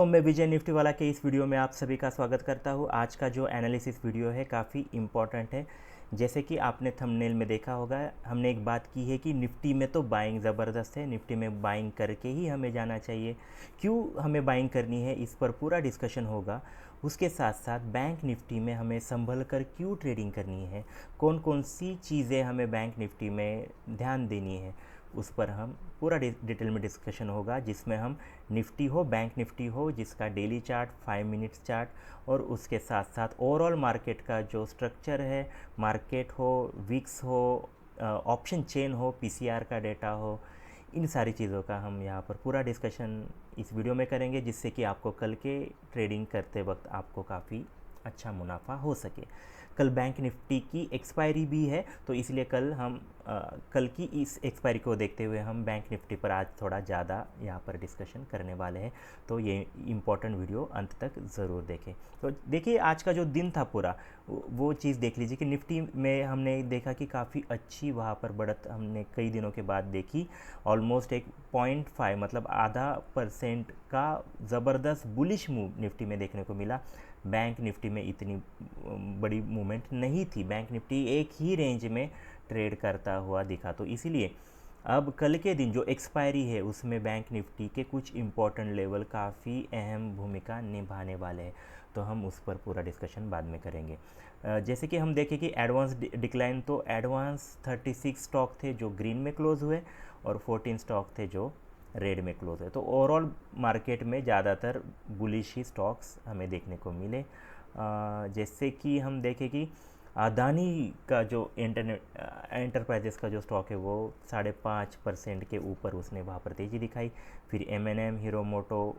तो मैं विजय निफ्टी वाला के इस वीडियो में आप सभी का स्वागत करता हूँ। आज का जो एनालिसिस वीडियो है काफ़ी इम्पॉर्टेंट है। जैसे कि आपने थंबनेल में देखा होगा, हमने एक बात की है कि निफ्टी में तो बाइंग ज़बरदस्त है, निफ्टी में बाइंग करके ही हमें जाना चाहिए। क्यों हमें बाइंग करनी है, इस पर पूरा डिस्कशन होगा। उसके साथ साथ बैंक निफ्टी में हमें संभल कर क्यों ट्रेडिंग करनी है, कौन कौन सी चीज़ें हमें बैंक निफ्टी में ध्यान देनी है, उस पर हम पूरा डिटेल में डिस्कशन होगा। जिसमें हम निफ्टी हो, बैंक निफ्टी हो, जिसका डेली चार्ट, 5 मिनट्स चार्ट और उसके साथ साथ ओवरऑल मार्केट का जो स्ट्रक्चर है, मार्केट हो, विक्स हो, ऑप्शन चेन हो, पीसीआर का डेटा हो, इन सारी चीज़ों का हम यहाँ पर पूरा डिस्कशन इस वीडियो में करेंगे, जिससे कि आपको कल के ट्रेडिंग करते वक्त आपको काफ़ी अच्छा मुनाफा हो सके। कल बैंक निफ्टी की एक्सपायरी भी है, तो इसलिए कल की इस एक्सपायरी को देखते हुए हम बैंक निफ्टी पर आज थोड़ा ज़्यादा यहाँ पर डिस्कशन करने वाले हैं। तो ये इम्पॉर्टेंट वीडियो अंत तक ज़रूर देखें। तो देखिए, आज का जो दिन था पूरा वो चीज़ देख लीजिए कि निफ्टी में हमने देखा कि काफ़ी अच्छी वहाँ पर बढ़त हमने कई दिनों के बाद देखी। ऑलमोस्ट एक 0.5 मतलब ½ % का ज़बरदस्त बुलिश मूव निफ्टी में देखने को मिला। बैंक निफ्टी में इतनी बड़ी मूवमेंट नहीं थी, बैंक निफ्टी एक ही रेंज में ट्रेड करता हुआ दिखा। तो इसीलिए अब कल के दिन जो एक्सपायरी है उसमें बैंक निफ्टी के कुछ इम्पोर्टेंट लेवल काफ़ी अहम भूमिका निभाने वाले हैं। तो हम उस पर पूरा डिस्कशन बाद में करेंगे। जैसे कि हम देखें कि एडवांस डिक्लाइन, तो एडवांस 36 स्टॉक थे जो ग्रीन में क्लोज हुए और 14 स्टॉक थे जो रेड में क्लोज है। तो ओवरऑल मार्केट में ज़्यादातर बुलिश ही स्टॉक्स हमें देखने को मिले। जैसे कि हम देखें कि अदानी का जो एंटरप्राइजेस का जो स्टॉक है वो 5.5% के ऊपर उसने वहाँ पर तेज़ी दिखाई। फिर M&M, हीरो मोटो,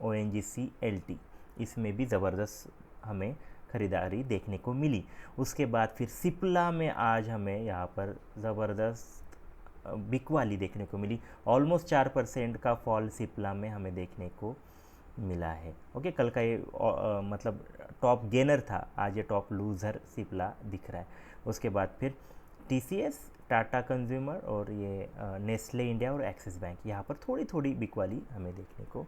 ONGC, LT, इसमें भी ज़बरदस्त हमें ख़रीदारी देखने को मिली। उसके बाद फिर सिप्ला में आज हमें यहाँ पर ज़बरदस्त बिकवाली देखने को मिली। ऑलमोस्ट 4% का फॉल सिप्ला में हमें देखने को मिला है। ओके, कल का ये मतलब टॉप गेनर था, आज ये टॉप लूज़र सिप्ला दिख रहा है। उसके बाद फिर TCS, टाटा कंज्यूमर और ये नेस्ले इंडिया और एक्सिस बैंक, यहाँ पर थोड़ी थोड़ी बिकवाली हमें देखने को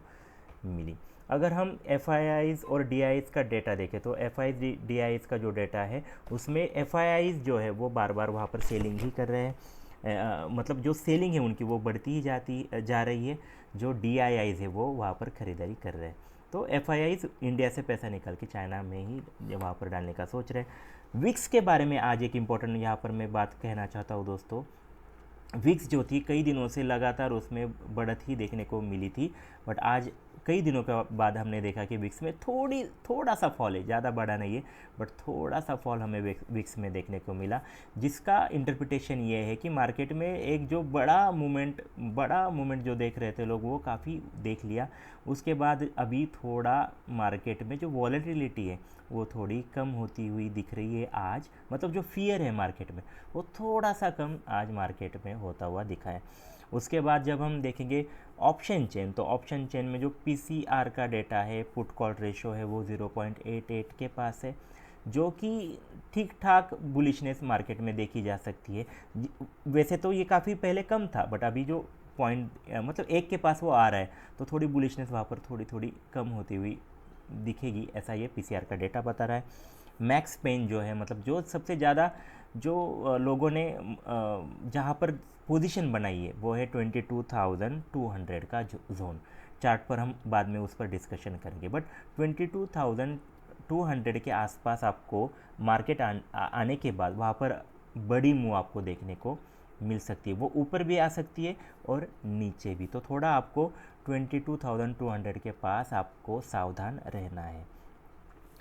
मिली। अगर हम FIIs और DIs का डेटा देखें तो FIIs DIs का जो डेटा है उसमें FIIs जो है वो बार बार वहाँ पर सेलिंग ही कर रहे हैं। मतलब जो सेलिंग है उनकी वो बढ़ती ही जा रही है। जो DIIs है वो वहाँ पर ख़रीदारी कर रहे हैं। तो FIIs इंडिया से पैसा निकाल के चाइना में ही वहाँ पर डालने का सोच रहे हैं। विक्स के बारे में आज एक इम्पॉर्टेंट यहाँ पर मैं बात कहना चाहता हूँ दोस्तों। विक्स जो थी कई दिनों से लगातार उसमें बढ़त ही देखने को मिली थी, बट आज कई दिनों के बाद हमने देखा कि विक्स में थोड़ा सा फॉल है, ज़्यादा बड़ा नहीं है बट थोड़ा सा फॉल हमें विक्स में देखने को मिला। जिसका इंटरप्रिटेशन ये है कि मार्केट में एक जो बड़ा मूवमेंट जो देख रहे थे लोग वो काफ़ी देख लिया। उसके बाद अभी थोड़ा मार्केट में जो वॉलेटिलिटी है वो थोड़ी कम होती हुई दिख रही है आज। मतलब जो फियर है मार्केट में वो थोड़ा सा कम आज मार्केट में होता हुआ दिखा है। उसके बाद जब हम देखेंगे ऑप्शन चेन, तो ऑप्शन चेन में जो PCR का डेटा है, पुट कॉल रेशो है, वो 0.88 के पास है, जो कि ठीक ठाक बुलिशनेस मार्केट में देखी जा सकती है। वैसे तो ये काफ़ी पहले कम था बट अभी जो पॉइंट मतलब 1 के पास वो आ रहा है, तो थोड़ी बुलिशनेस वहाँ पर थोड़ी थोड़ी कम होती हुई दिखेगी, ऐसा ये PCR का डेटा बता रहा है। मैक्स पेन जो है, मतलब जो सबसे ज़्यादा जो लोगों ने जहाँ पर पोजीशन बनाई है वो है 22,200 का जोन। चार्ट पर हम बाद में उस पर डिस्कशन करेंगे, बट 22,200 के आसपास आपको मार्केट आने के बाद वहाँ पर बड़ी मूव आपको देखने को मिल सकती है। वो ऊपर भी आ सकती है और नीचे भी, तो थोड़ा आपको 22,200 के पास आपको सावधान रहना है।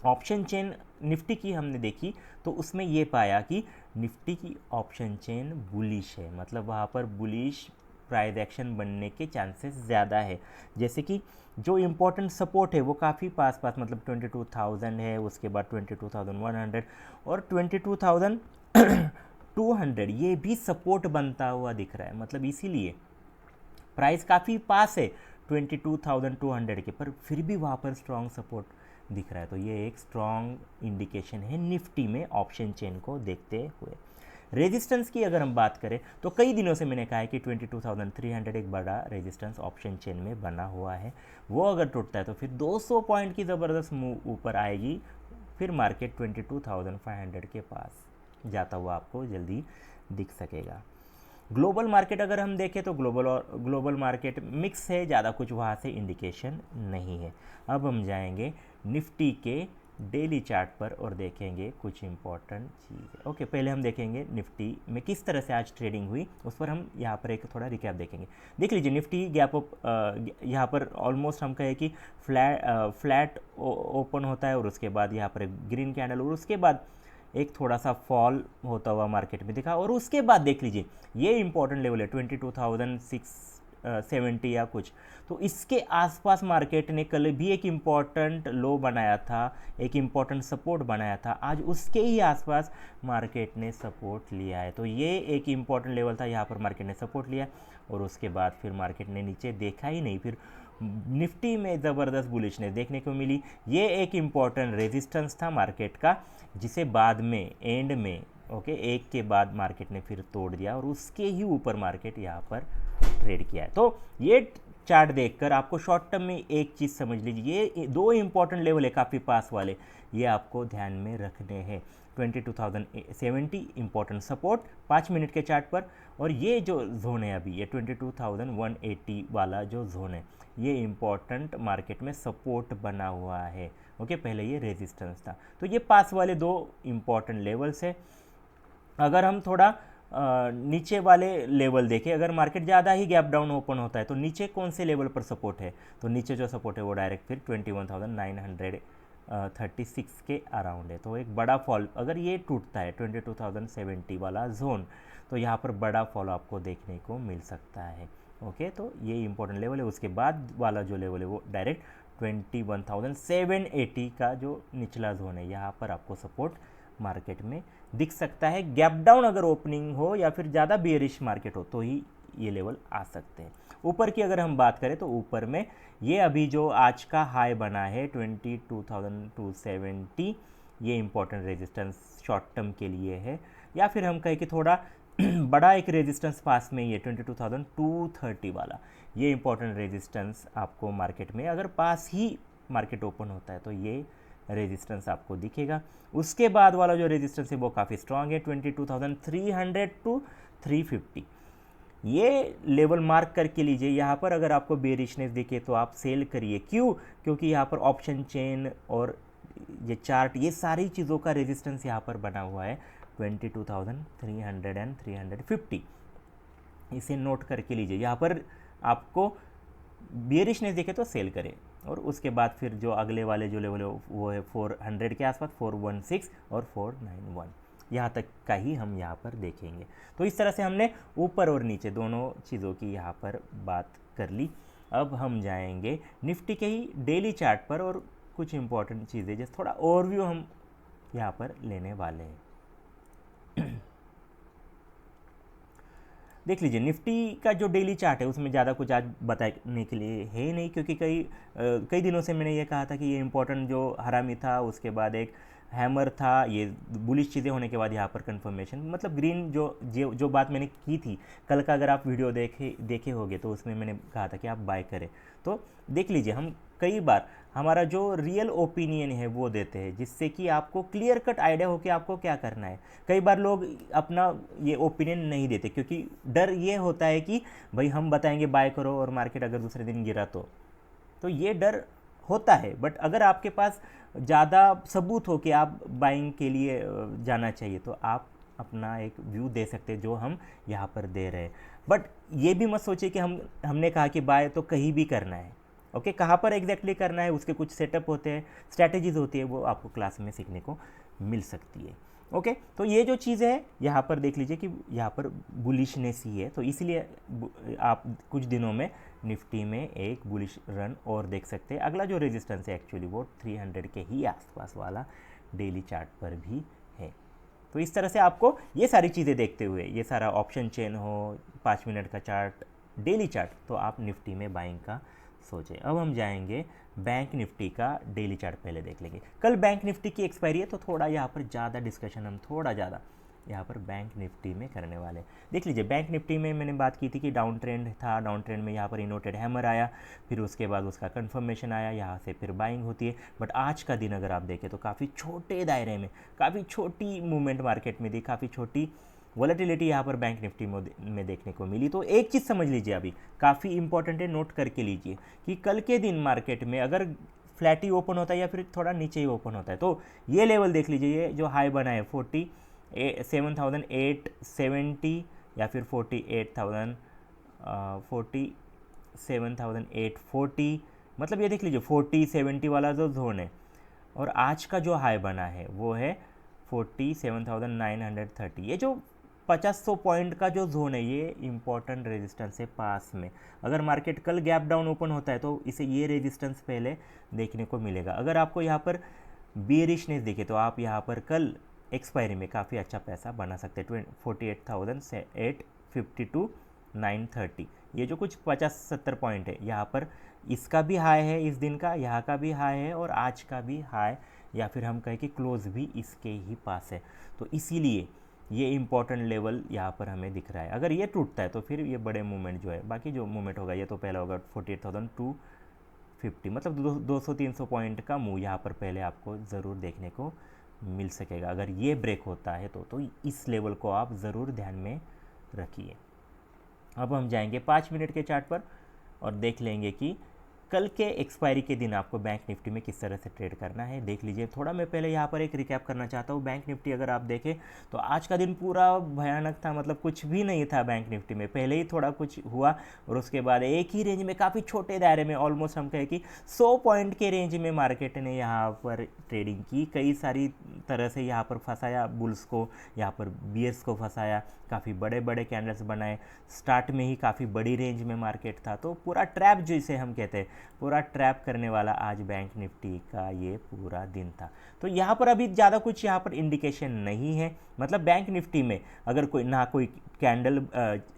ऑप्शन चेन निफ्टी की हमने देखी तो उसमें ये पाया कि निफ्टी की ऑप्शन चेन बुलिश है, मतलब वहाँ पर बुलिश प्राइस एक्शन बनने के चांसेस ज़्यादा है। जैसे कि जो इम्पोर्टेंट सपोर्ट है वो काफ़ी पास मतलब 22,000 है, उसके बाद 22,100 और 22,200 ये भी सपोर्ट बनता हुआ दिख रहा है। मतलब इसीलिए प्राइस काफ़ी पास है 22,200 के, पर फिर भी वहाँ पर स्ट्रॉन्ग सपोर्ट दिख रहा है। तो ये एक स्ट्रॉन्ग इंडिकेशन है निफ्टी में ऑप्शन चेन को देखते हुए। रेजिस्टेंस की अगर हम बात करें तो कई दिनों से मैंने कहा है कि 22,300 एक बड़ा रेजिस्टेंस ऑप्शन चेन में बना हुआ है, वो अगर टूटता है तो फिर 200 पॉइंट की ज़बरदस्त मूव ऊपर आएगी, फिर मार्केट 22,500 के पास जाता हुआ आपको जल्दी दिख सकेगा। ग्लोबल मार्केट अगर हम देखें तो ग्लोबल मार्केट मिक्स है, ज़्यादा कुछ वहाँ से इंडिकेशन नहीं है। अब हम जाएंगे निफ्टी के डेली चार्ट पर और देखेंगे कुछ इंपॉर्टेंट चीज़। ओके, पहले हम देखेंगे निफ्टी में किस तरह से आज ट्रेडिंग हुई, उस पर हम यहाँ पर एक थोड़ा रिकैप देखेंगे। देख लीजिए निफ्टी गैप अप, यहाँ पर ऑलमोस्ट हम कहें कि फ्लैट ओपन होता है और उसके बाद यहाँ पर एक ग्रीन कैंडल और उसके बाद एक थोड़ा सा फॉल होता हुआ मार्केट में दिखा, और उसके बाद देख लीजिए ये इंपॉर्टेंट लेवल है 22,670 या कुछ, तो इसके आसपास मार्केट ने कल भी एक इम्पॉर्टेंट लो बनाया था, एक इम्पॉर्टेंट सपोर्ट बनाया था, आज उसके ही आसपास मार्केट ने सपोर्ट लिया है। तो ये एक इम्पॉर्टेंट लेवल था, यहाँ पर मार्केट ने सपोर्ट लिया और उसके बाद फिर मार्केट ने नीचे देखा ही नहीं, फिर निफ्टी में ज़बरदस्त बुलिशनेस देखने को मिली। ये एक इम्पॉर्टेंट रेजिस्टेंस था मार्केट का, जिसे बाद में एंड में एक के बाद मार्केट ने फिर तोड़ दिया और उसके ही ऊपर मार्केट यहाँ पर ट्रेड किया है। तो ये चार्ट देखकर आपको शॉर्ट टर्म में एक चीज़ समझ लीजिए, ये दो इंपॉर्टेंट लेवल है काफ़ी पास वाले, ये आपको ध्यान में रखने हैं। 22,070 इंपॉर्टेंट सपोर्ट 5 मिनट के चार्ट पर, और ये जो जोन है अभी ये 22,180 वाला जो जोन है, ये इंपॉर्टेंट मार्केट में सपोर्ट बना हुआ है। ओके, पहले ये रेजिस्टेंस था। तो ये पास वाले दो इंपॉर्टेंट लेवल्स है। अगर हम थोड़ा नीचे वाले लेवल देखें, अगर मार्केट ज़्यादा ही गैप डाउन ओपन होता है तो नीचे कौन से लेवल पर सपोर्ट है, तो नीचे जो सपोर्ट है वो डायरेक्ट फिर 21,936 के अराउंड है। तो एक बड़ा फॉल अगर ये टूटता है 22,070 वाला जोन, तो यहाँ पर बड़ा फॉल आपको देखने को मिल सकता है। ओके, तो ये इंपॉर्टेंट लेवल है। उसके बाद वाला जो लेवल है वो डायरेक्ट 21,780 का जो निचला जोन है, यहाँ पर आपको सपोर्ट मार्केट में दिख सकता है। गैप डाउन अगर ओपनिंग हो या फिर ज़्यादा बियरिश मार्केट हो तो ही ये लेवल आ सकते हैं। ऊपर की अगर हम बात करें तो ऊपर में ये अभी जो आज का हाई बना है 22,270, ये इंपॉर्टेंट रेजिस्टेंस शॉर्ट टर्म के लिए है, या फिर हम कहें कि थोड़ा बड़ा एक रेजिस्टेंस पास में ही है 22,230 वाला, ये इंपॉर्टेंट रेजिस्टेंस आपको मार्केट में अगर पास ही मार्केट ओपन होता है तो ये रेजिस्टेंस आपको दिखेगा। उसके बाद वाला जो रेजिस्टेंस है वो काफ़ी स्ट्रांग है 22,300 टू 350, ये लेवल मार्क करके लीजिए। यहाँ पर अगर आपको बेरिशनेस दिखे तो आप सेल करिए। क्यों? क्योंकि यहाँ पर ऑप्शन चेन और ये चार्ट, ये सारी चीज़ों का रेजिस्टेंस यहाँ पर बना हुआ है 22,300 एंड 350, इसे नोट करके लीजिए। यहाँ पर आपको बेरिशनेस दिखे तो सेल करें, और उसके बाद फिर जो अगले वाले जो लेवल है वो है 400 के आसपास, 416 और 491, यहाँ तक का ही हम यहाँ पर देखेंगे। तो इस तरह से हमने ऊपर और नीचे दोनों चीज़ों की यहाँ पर बात कर ली। अब हम जाएंगे निफ्टी के ही डेली चार्ट पर और कुछ इंपॉर्टेंट चीज़ें जैसे थोड़ा ओवरव्यू हम यहाँ पर लेने वाले हैं। देख लीजिए निफ्टी का जो डेली चार्ट है उसमें ज़्यादा कुछ आज बताने के लिए है ही नहीं, क्योंकि कई दिनों से मैंने ये कहा था कि ये इंपॉर्टेंट जो हरामी था, उसके बाद एक हैमर था, ये बुलिश चीज़ें होने के बाद यहाँ पर कंफर्मेशन, मतलब ग्रीन जो बात मैंने की थी कल का, अगर आप वीडियो देखे होंगे तो उसमें मैंने कहा था कि आप बाय करें। तो देख लीजिए हम कई बार हमारा जो रियल ओपिनियन है वो देते हैं, जिससे कि आपको क्लियर कट आइडिया हो कि आपको क्या करना है। कई बार लोग अपना ये ओपिनियन नहीं देते क्योंकि डर ये होता है कि भाई हम बताएंगे बाय करो और मार्केट अगर दूसरे दिन गिरा तो ये डर होता है। बट अगर आपके पास ज़्यादा सबूत हो कि आप बाइंग के लिए जाना चाहिए तो आप अपना एक व्यू दे सकते हैं जो हम यहाँ पर दे रहे हैं। बट ये भी मत सोचिए कि हमने कहा कि बाय तो कहीं भी करना है। ओके, कहाँ पर एग्जैक्टली करना है उसके कुछ सेटअप होते हैं, स्ट्रैटेजीज होती है, वो आपको क्लास में सीखने को मिल सकती है। ओके, तो ये जो चीज़ है यहाँ पर देख लीजिए कि यहाँ पर बुलिशनेस ही है, तो इसलिए आप कुछ दिनों में निफ्टी में एक बुलिश रन और देख सकते हैं। अगला जो रेजिस्टेंस है एक्चुअली वो 300 के ही आसपास वाला डेली चार्ट पर भी है। तो इस तरह से आपको ये सारी चीज़ें देखते हुए, ये सारा ऑप्शन चेन हो, 5 मिनट का चार्ट, डेली चार्ट, तो आप निफ्टी में बाइंग का सोचें। अब हम जाएंगे बैंक निफ्टी का डेली चार्ट, पहले देख लेंगे। कल बैंक निफ्टी की एक्सपायरी है तो थोड़ा यहाँ पर ज़्यादा डिस्कशन हम थोड़ा ज़्यादा यहाँ पर बैंक निफ्टी में करने वाले हैं। देख लीजिए, बैंक निफ्टी में मैंने बात की थी कि डाउन ट्रेंड था, डाउन ट्रेंड में यहाँ पर इन्वर्टेड हैमर आया, फिर उसके बाद उसका कंफर्मेशन आया, यहाँ से फिर बाइंग होती है। बट आज का दिन अगर आप देखें तो काफ़ी छोटे दायरे में, काफ़ी छोटी मूवमेंट मार्केट में दी, काफ़ी छोटी वॉलेटिलिटी यहाँ पर बैंक निफ्टी में देखने को मिली। तो एक चीज़ समझ लीजिए, अभी काफ़ी इंपॉर्टेंट है, नोट करके लीजिए कि कल के दिन मार्केट में अगर फ्लैट ही ओपन होता है या फिर थोड़ा नीचे ही ओपन होता है तो ये लेवल देख लीजिए, ये जो हाई बना है 47,870 या फिर 47,840, मतलब ये देख लीजिए 40-70 वाला जो जोन है। और आज का जो हाई बना है वो है 47,930। ये जो 50-100 पॉइंट का जो जोन है ये इंपॉर्टेंट रेजिस्टेंस है पास में। अगर मार्केट कल गैप डाउन ओपन होता है तो इसे ये रेजिस्टेंस पहले देखने को मिलेगा। अगर आपको यहाँ पर बेरिशनेस दिखे तो आप यहाँ पर कल एक्सपायरी में काफ़ी अच्छा पैसा बना सकते हैं। 48,850 टू 930, ये जो कुछ 50-70 पॉइंट है यहाँ पर, इसका भी हाई है इस दिन का, यहाँ का भी हाई है और आज का भी हाई, या फिर हम कहें कि क्लोज भी इसके ही पास है। तो इसीलिए ये इंपॉर्टेंट लेवल यहाँ पर हमें दिख रहा है। अगर ये टूटता है तो फिर ये बड़े मूवमेंट जो है, बाकी जो मूवमेंट होगा ये तो पहला होगा 48,250, मतलब 200-300 पॉइंट का मूव यहाँ पर पहले आपको ज़रूर देखने को मिल सकेगा। अगर ये ब्रेक होता है तो इस लेवल को आप ज़रूर ध्यान में रखिए। अब हम जाएंगे 5 मिनट के चार्ट पर और देख लेंगे कि कल के एक्सपायरी के दिन आपको बैंक निफ्टी में किस तरह से ट्रेड करना है। देख लीजिए, थोड़ा मैं पहले यहाँ पर एक रिकैप करना चाहता हूँ। बैंक निफ्टी अगर आप देखें तो आज का दिन पूरा भयानक था, मतलब कुछ भी नहीं था बैंक निफ्टी में। पहले ही थोड़ा कुछ हुआ और उसके बाद एक ही रेंज में, काफ़ी छोटे दायरे में, ऑलमोस्ट हम कहें कि 100 पॉइंट के रेंज में मार्केट ने यहाँ पर ट्रेडिंग की। कई सारी तरह से यहाँ पर फंसाया बुल्स को, यहाँ पर बियर्स को फंसाया, काफ़ी बड़े बड़े कैंडल्स बनाए। स्टार्ट में ही काफ़ी बड़ी रेंज में मार्केट था, तो पूरा ट्रैप जिसे हम कहते हैं, पूरा ट्रैप करने वाला आज बैंक निफ्टी का ये पूरा दिन था। तो यहाँ पर अभी ज़्यादा कुछ यहाँ पर इंडिकेशन नहीं है, मतलब बैंक निफ्टी में अगर कोई ना कोई कैंडल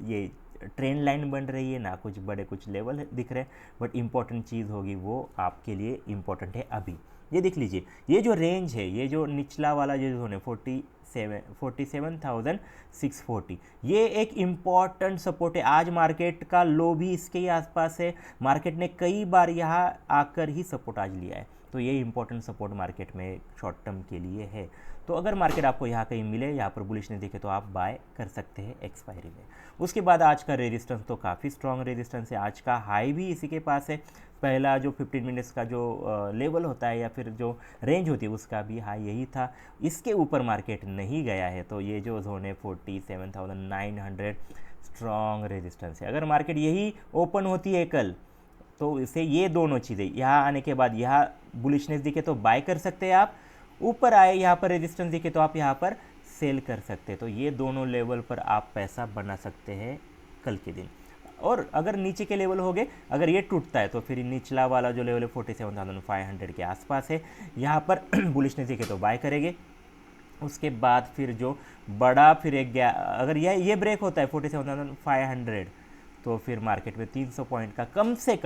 ये ट्रेंड लाइन बन रही है, ना कुछ बड़े कुछ लेवल दिख रहे हैं। बट इम्पॉर्टेंट चीज़ होगी वो आपके लिए इम्पॉर्टेंट है अभी। ये देख लीजिए, ये जो रेंज है, ये जो निचला वाला जो जोन है 47,640, ये एक इम्पॉर्टेंट सपोर्ट है। आज मार्केट का लो भी इसके ही आसपास है। मार्केट ने कई बार यहाँ आकर ही सपोर्ट आज लिया है, तो ये इंपॉर्टेंट सपोर्ट मार्केट में शॉर्ट टर्म के लिए है। तो अगर मार्केट आपको यहाँ कहीं मिले, यहाँ पर बुलिशनेस दिखे तो आप बाय कर सकते हैं एक्सपायरी में। उसके बाद आज का रेजिस्टेंस तो काफ़ी स्ट्रॉन्ग रेजिस्टेंस है, आज का हाई भी इसी के पास है। पहला जो 15 मिनट्स का जो लेवल होता है या फिर जो रेंज होती है उसका भी हाई यही था। इसके ऊपर मार्केट नहीं गया है, तो ये जो जोन है 47,900 स्ट्रॉन्ग रेजिस्टेंस है। अगर मार्केट यही ओपन होती है कल तो इसे ये दोनों चीज़ें यहाँ आने के बाद यहाँ बुलिशनेस दिखे तो बाय कर सकते हैं आप, ऊपर आए यहाँ पर रेजिस्टेंस दिखे तो आप यहाँ पर सेल कर सकते हैं। तो ये दोनों लेवल पर आप पैसा बना सकते हैं कल के दिन। और अगर नीचे के लेवल हो गए, अगर ये टूटता है तो फिर निचला वाला जो लेवल है 47,500 के आसपास है, यहाँ पर बुलिशनेस दिखे तो बाय करेंगे। उसके बाद फिर जो बड़ा फिर एक गया, अगर ये ब्रेक होता है 47,500 तो फिर मार्केट में 300 पॉइंट का कम से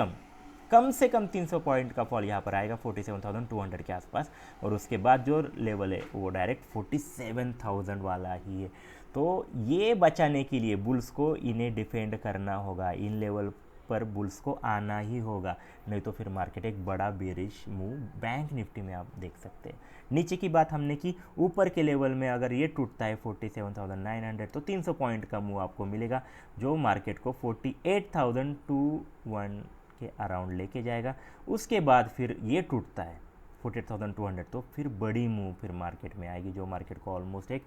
कम 300 पॉइंट का फॉल यहाँ पर आएगा 47,200 के आसपास। और उसके बाद जो लेवल है वो डायरेक्ट 47,000 वाला ही है। तो ये बचाने के लिए बुल्स को इन्हें डिफेंड करना होगा, इन लेवल पर बुल्स को आना ही होगा, नहीं तो फिर मार्केट एक बड़ा बेरिश मूव बैंक निफ्टी में आप देख सकते हैं। नीचे की बात हमने की, ऊपर के लेवल में अगर ये टूटता है 47,900 तो 300 पॉइंट का मूव आपको मिलेगा, जो मार्केट को 48,201 के अराउंड लेके जाएगा। उसके बाद फिर ये टूटता है 48,200 तो फिर बड़ी मूव फिर मार्केट में आएगी, जो मार्केट को ऑलमोस्ट एक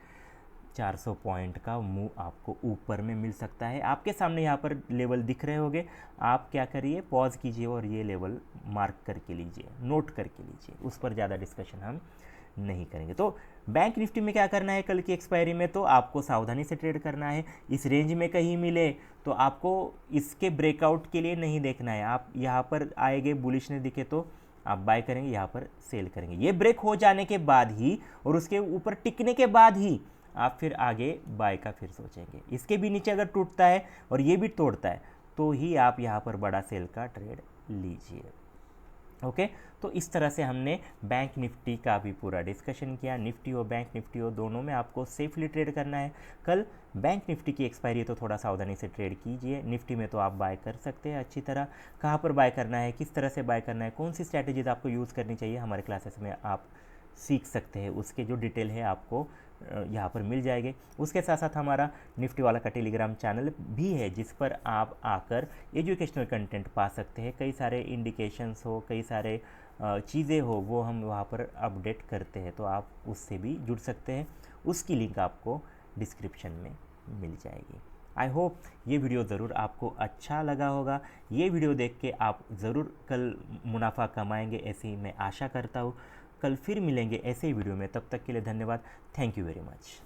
400 पॉइंट का मूव आपको ऊपर में मिल सकता है। आपके सामने यहाँ पर लेवल दिख रहे होंगे, आप क्या करिए, पॉज कीजिए और ये लेवल मार्क करके लीजिए, नोट करके लीजिए, उस पर ज़्यादा डिस्कशन हम नहीं करेंगे। तो बैंक निफ्टी में क्या करना है कल की एक्सपायरी में, तो आपको सावधानी से ट्रेड करना है। इस रेंज में कहीं मिले तो आपको इसके ब्रेकआउट के लिए नहीं देखना है, आप यहाँ पर आएंगे बुलिशनेस दिखे तो आप बाय करेंगे, यहाँ पर सेल करेंगे। ये ब्रेक हो जाने के बाद ही और उसके ऊपर टिकने के बाद ही आप फिर आगे बाय का फिर सोचेंगे। इसके भी नीचे अगर टूटता है और ये भी तोड़ता है तो ही आप यहाँ पर बड़ा सेल का ट्रेड लीजिए। ओके तो इस तरह से हमने बैंक निफ्टी का भी पूरा डिस्कशन किया। निफ्टी हो बैंक निफ्टी हो, दोनों में आपको सेफली ट्रेड करना है। कल बैंक निफ्टी की एक्सपायरी है तो थोड़ा सावधानी से ट्रेड कीजिए। निफ्टी में तो आप बाय कर सकते हैं अच्छी तरह। कहाँ पर बाय करना है, किस तरह से बाय करना है, कौन सी स्ट्रैटेजीज आपको यूज़ करनी चाहिए, हमारे क्लासेस में आप सीख सकते हैं। उसके जो डिटेल है आपको यहाँ पर मिल जाएंगे। उसके साथ साथ हमारा निफ्टी वाला का टेलीग्राम चैनल भी है, जिस पर आप आकर एजुकेशनल कंटेंट पा सकते हैं। कई सारे इंडिकेशंस हो, कई सारे चीज़ें हो, वो हम वहाँ पर अपडेट करते हैं, तो आप उससे भी जुड़ सकते हैं। उसकी लिंक आपको डिस्क्रिप्शन में मिल जाएगी। आई होप ये वीडियो ज़रूर आपको अच्छा लगा होगा। ये वीडियो देख के आप ज़रूर कल मुनाफा कमाएंगे, ऐसी ही मैं आशा करता हूँ। कल फिर मिलेंगे ऐसे ही वीडियो में, तब तक के लिए धन्यवाद। Thank you very much.